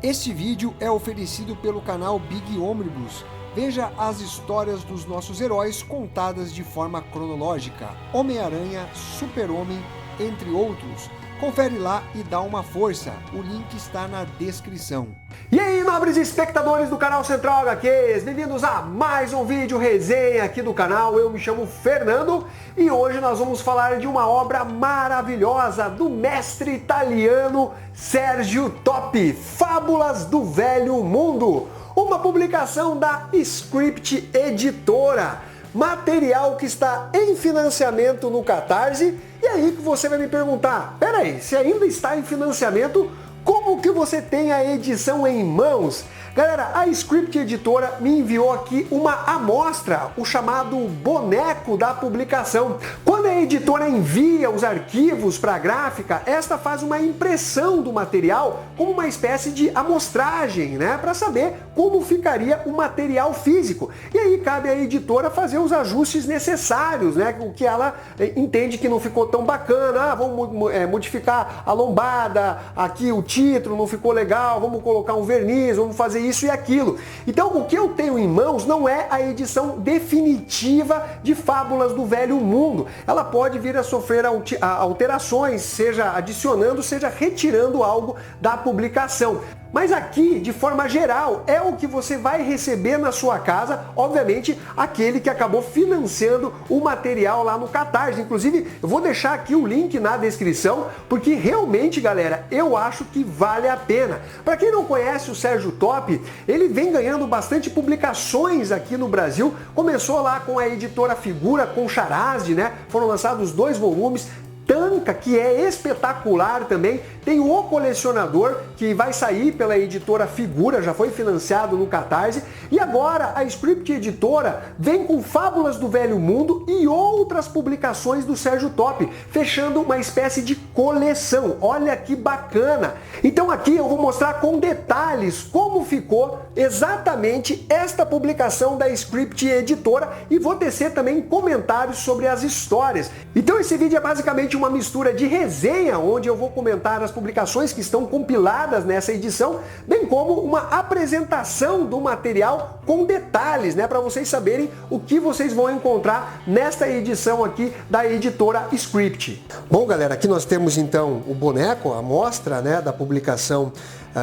Este vídeo é oferecido pelo canal Big Omnibus. Veja as histórias dos nossos heróis contadas de forma cronológica. Homem-Aranha, Super-Homem, entre outros. Confere lá e dá uma força. O link está na descrição. E aí, nobres espectadores do canal Central HQs, bem-vindos a mais um vídeo resenha aqui do canal. Eu me chamo Fernando e hoje nós vamos falar de uma obra maravilhosa do mestre italiano Sergio Topi, Fábulas do Velho Mundo, uma publicação da Script Editora, material que está em financiamento no Catarse. E aí que você vai me perguntar, peraí, se ainda está em financiamento, como que você tem a edição em mãos? Galera, a Script Editora me enviou aqui uma amostra, o chamado boneco da publicação. Quando a editora envia os arquivos para a gráfica, esta faz uma impressão do material como uma espécie de amostragem, né, para saber como ficaria o material físico. E aí cabe à editora fazer os ajustes necessários, né, o que ela entende que não ficou tão bacana. Vamos modificar a lombada, aqui o título não ficou legal, vamos colocar um verniz, vamos fazer isso e aquilo. Então o que eu tenho em mãos não é a edição definitiva de Fábulas do Velho Mundo. Ela pode vir a sofrer alterações, seja adicionando, seja retirando algo da publicação. Mas aqui, de forma geral, é o que você vai receber na sua casa, obviamente, aquele que acabou financiando o material lá no Catarse. Inclusive, eu vou deixar aqui o link na descrição, porque realmente, galera, eu acho que vale a pena. Para quem não conhece o Sergio Topi, ele vem ganhando bastante publicações aqui no Brasil. Começou lá com a editora Figura, com Charazde, né? Foram lançados 2 volumes. Tanca, que é espetacular também, tem o Colecionador, que vai sair pela editora Figura, já foi financiado no Catarse, e agora a Script Editora vem com Fábulas do Velho Mundo e outras publicações do Sergio Topi, fechando uma espécie de coleção. Olha que bacana! Então aqui eu vou mostrar com detalhes como ficou exatamente esta publicação da Script Editora e vou tecer também comentários sobre as histórias. Então esse vídeo é basicamente uma mistura de resenha, onde eu vou comentar as publicações que estão compiladas nessa edição, bem como uma apresentação do material com detalhes, né, para vocês saberem o que vocês vão encontrar nesta edição aqui da editora Script. Bom, galera, aqui nós temos então o boneco, a amostra, né, da publicação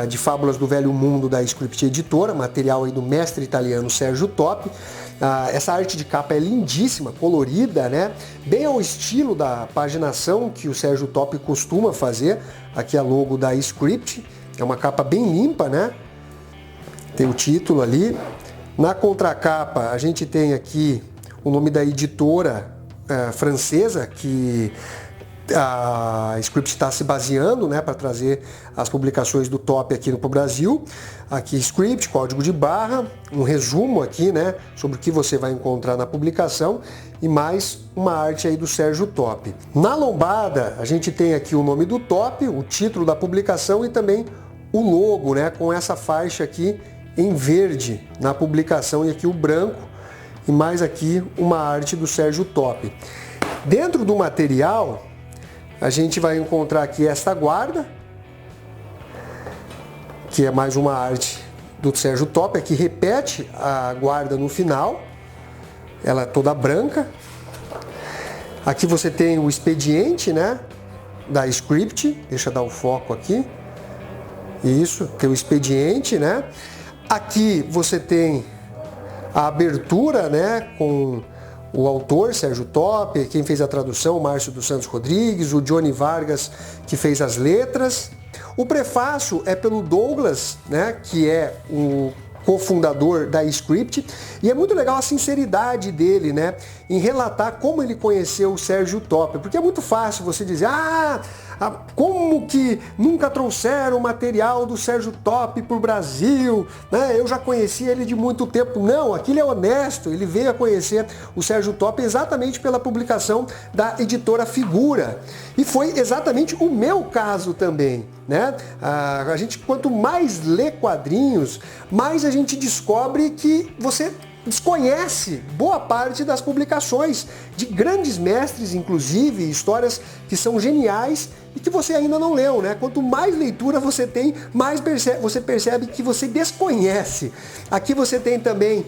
de Fábulas do Velho Mundo da Script Editora, material aí do mestre italiano Sergio Topi. Essa arte de capa é lindíssima, colorida, né? Bem ao estilo da paginação que o Sergio Topi costuma fazer. Aqui a logo da Script, é uma capa bem limpa, né? Tem o título ali. Na contracapa a gente tem aqui o nome da editora francesa que a Script está se baseando, né, para trazer as publicações do Topi aqui no Brasil. Aqui Script, código de barra, um resumo aqui, né, sobre o que você vai encontrar na publicação e mais uma arte aí do Sergio Topi. Na lombada a gente tem aqui o nome do Topi, o título da publicação e também o logo, né, com essa faixa aqui em verde na publicação e aqui o branco e mais aqui uma arte do Sergio Topi. Dentro do material a gente vai encontrar aqui esta guarda, que é mais uma arte do Sergio Topi, aqui repete a guarda no final, ela é toda branca. Aqui você tem o expediente, né, da Script, deixa eu dar o foco aqui, isso, tem o expediente, né. Aqui você tem a abertura, né, com o autor, Sergio Topi, quem fez a tradução, Márcio dos Santos Rodrigues, o Johnny Vargas, que fez as letras. O prefácio é pelo Douglas, né, que é o cofundador da Script, e é muito legal a sinceridade dele, né, em relatar como ele conheceu o Sergio Topi, porque é muito fácil você dizer, como que nunca trouxeram o material do Sergio Topi para o Brasil, né? Eu já conheci ele de muito tempo. Não, aquilo é honesto, ele veio a conhecer o Sergio Topi exatamente pela publicação da editora Figura. E foi exatamente o meu caso também, né? A gente, quanto mais lê quadrinhos, mais a gente descobre que você desconhece boa parte das publicações de grandes mestres, inclusive, histórias que são geniais e que você ainda não leu, né? Quanto mais leitura você tem, mais você percebe que você desconhece. Aqui você tem também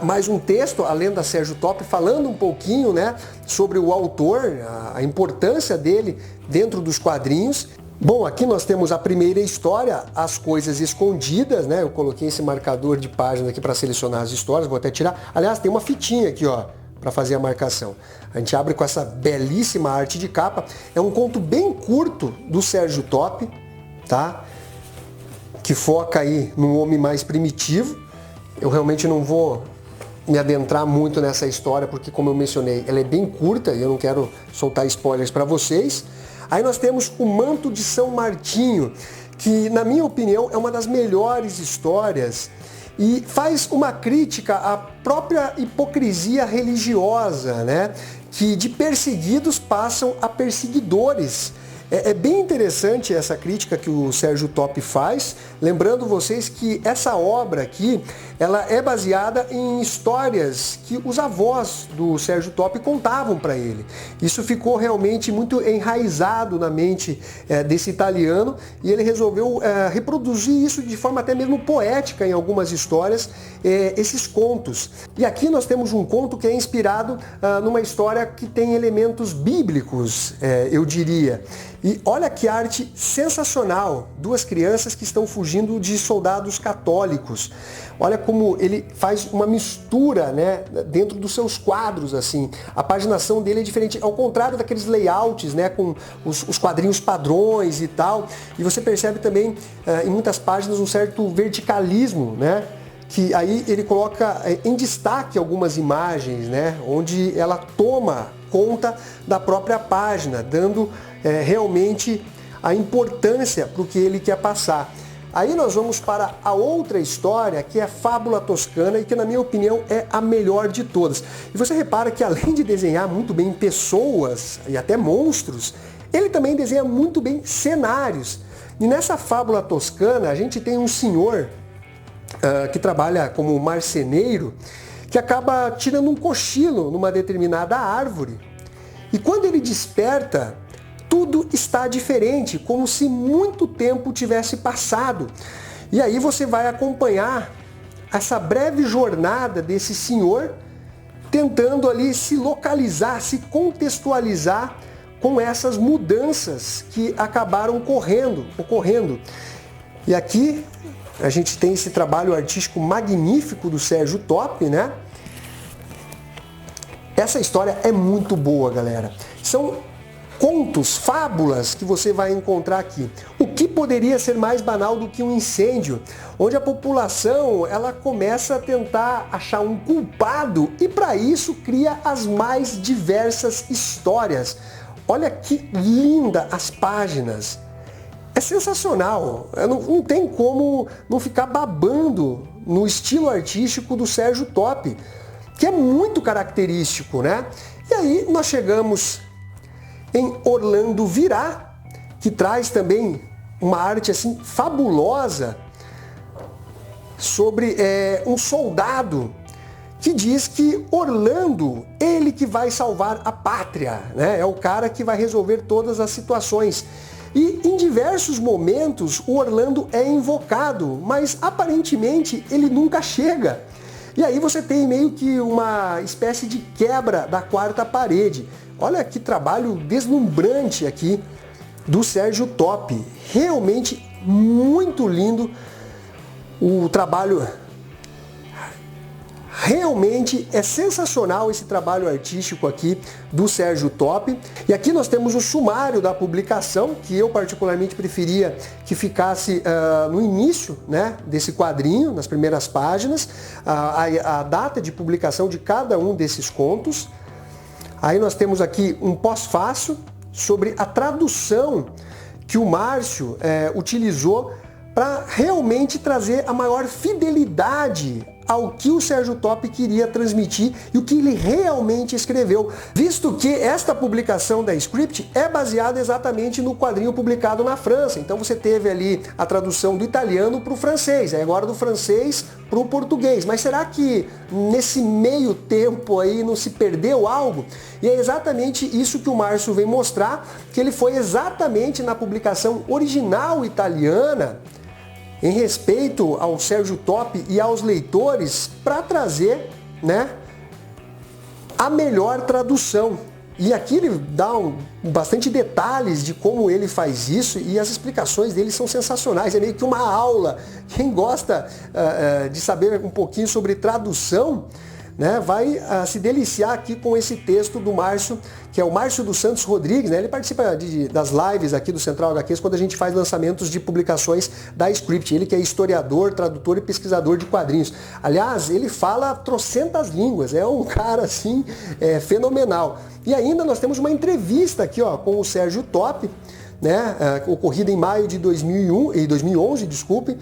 mais um texto, a lenda Sérgio Top, falando um pouquinho, né, sobre o autor, a importância dele dentro dos quadrinhos. Bom, aqui nós temos a primeira história, As Coisas Escondidas, né? Eu coloquei esse marcador de página aqui para selecionar as histórias, vou até tirar. Aliás, tem uma fitinha aqui, ó, para fazer a marcação. A gente abre com essa belíssima arte de capa. É um conto bem curto do Sérgio Top, tá? Que foca aí num homem mais primitivo. Eu realmente não vou me adentrar muito nessa história, porque, como eu mencionei, ela é bem curta e eu não quero soltar spoilers para vocês. Aí nós temos O Manto de São Martinho, que, na minha opinião, é uma das melhores histórias e faz uma crítica à própria hipocrisia religiosa, né? Que de perseguidos passam a perseguidores. É bem interessante essa crítica que o Sérgio Top faz, lembrando vocês que essa obra aqui, ela é baseada em histórias que os avós do Sérgio Top contavam para ele. Isso ficou realmente muito enraizado na mente desse italiano e ele resolveu reproduzir isso de forma até mesmo poética em algumas histórias, esses contos. E aqui nós temos um conto que é inspirado numa história que tem elementos bíblicos, eu diria. E olha que arte sensacional, duas crianças que estão fugindo de soldados católicos. Olha como ele faz uma mistura, né, dentro dos seus quadros, assim. A paginação dele é diferente, ao contrário daqueles layouts, né, com os quadrinhos padrões e tal. E você percebe também, em muitas páginas, um certo verticalismo, né? Que aí ele coloca em destaque algumas imagens, né, onde ela toma conta da própria página, dando realmente a importância para o que ele quer passar. Aí nós vamos para a outra história, que é a Fábula Toscana, e que, na minha opinião, é a melhor de todas. E você repara que, além de desenhar muito bem pessoas e até monstros, ele também desenha muito bem cenários. E nessa Fábula Toscana, a gente tem um senhor que trabalha como marceneiro, que acaba tirando um cochilo numa determinada árvore. E quando ele desperta, tudo está diferente, como se muito tempo tivesse passado. E aí você vai acompanhar essa breve jornada desse senhor, tentando ali se localizar, se contextualizar com essas mudanças que acabaram ocorrendo. E aqui a gente tem esse trabalho artístico magnífico do Sérgio Top, né? Essa história é muito boa, galera. São contos, fábulas que você vai encontrar aqui. O que poderia ser mais banal do que um incêndio, onde a população ela começa a tentar achar um culpado e para isso cria as mais diversas histórias. Olha que linda as páginas. É sensacional. Não tem como não ficar babando no estilo artístico do Sérgio Top, que é muito característico, né? E aí nós chegamos em Orlando Virá, que traz também uma arte assim fabulosa sobre um soldado que diz que Orlando, ele que vai salvar a pátria, né? É o cara que vai resolver todas as situações. E em diversos momentos o Orlando é invocado, mas aparentemente ele nunca chega. E aí você tem meio que uma espécie de quebra da quarta parede. Olha que trabalho deslumbrante aqui do Sérgio Top. Realmente muito lindo o trabalho. Realmente é sensacional esse trabalho artístico aqui do Sérgio Top. E aqui nós temos o sumário da publicação, que eu particularmente preferia que ficasse no início, né, desse quadrinho, nas primeiras páginas, a data de publicação de cada um desses contos. Aí nós temos aqui um pós-fácil sobre a tradução que o Márcio utilizou para realmente trazer a maior fidelidade ao que o Sérgio Top queria transmitir e o que ele realmente escreveu, visto que esta publicação da Script é baseada exatamente no quadrinho publicado na França. Então você teve ali a tradução do italiano para o francês, agora do francês para o português. Mas será que nesse meio tempo aí não se perdeu algo? E é exatamente isso que o Márcio vem mostrar, que ele foi exatamente na publicação original italiana, em respeito ao Sérgio Top e aos leitores, para trazer, né, a melhor tradução. E aqui ele dá bastante detalhes de como ele faz isso e as explicações dele são sensacionais. É meio que uma aula. Quem gosta de saber um pouquinho sobre tradução, né, vai se deliciar aqui com esse texto do Márcio, que é o Márcio dos Santos Rodrigues, né? Ele participa das lives aqui do Central HQs quando a gente faz lançamentos de publicações da Script. Ele que é historiador, tradutor e pesquisador de quadrinhos. Aliás, ele fala trocentas línguas, é um cara assim fenomenal. E ainda nós temos uma entrevista aqui, ó, com o Sérgio Top, né, ocorrida em maio de 2011, desculpe,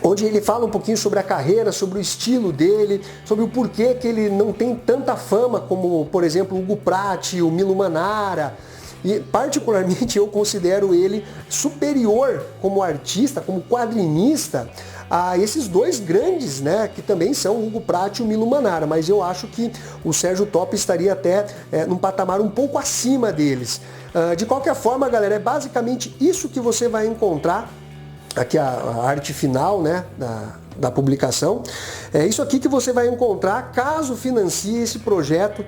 onde ele fala um pouquinho sobre a carreira, sobre o estilo dele, sobre o porquê que ele não tem tanta fama como, por exemplo, o Hugo Pratt, o Milo Manara. E particularmente eu considero ele superior como artista, como quadrinista, a esses dois grandes, né, que também são o Hugo Pratt e o Milo Manara, mas eu acho que o Sérgio Top estaria até num patamar um pouco acima deles. De qualquer forma, galera, é basicamente isso que você vai encontrar. Aqui a arte final, né, da publicação. É isso aqui que você vai encontrar caso financie esse projeto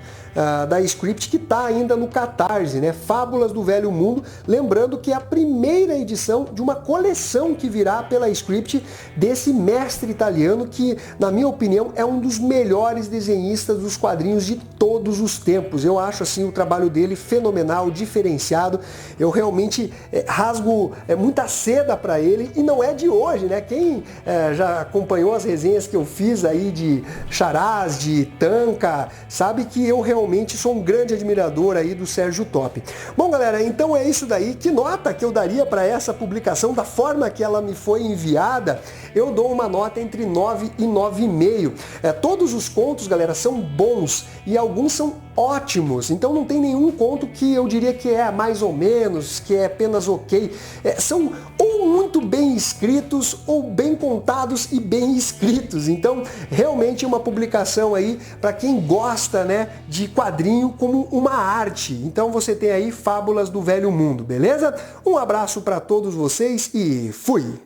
da Script, que está ainda no Catarse, né? Fábulas do Velho Mundo. Lembrando que é a primeira edição de uma coleção que virá pela Script desse mestre italiano que, na minha opinião, é um dos melhores desenhistas dos quadrinhos de todos os tempos. Eu acho assim o trabalho dele fenomenal, diferenciado. Eu realmente rasgo muita seda para ele e não é de hoje, né? Quem já acompanhou as resenhas que eu fiz aí de Charás, de Tanka, sabe que eu realmente sou um grande admirador aí do Sérgio Top. Bom, galera, então é isso daí. Que nota que eu daria para essa publicação, da forma que ela me foi enviada? Eu dou uma nota entre 9 e 9,5. Todos os contos, galera, são bons e alguns são ótimos. Então não tem nenhum conto que eu diria que é mais ou menos, que é apenas ok. São ou muito bem escritos ou bem contados e bem escritos. Então realmente uma publicação aí para quem gosta, né, de quadrinho como uma arte. Então você tem aí Fábulas do Velho Mundo, beleza? Um abraço para todos vocês e fui!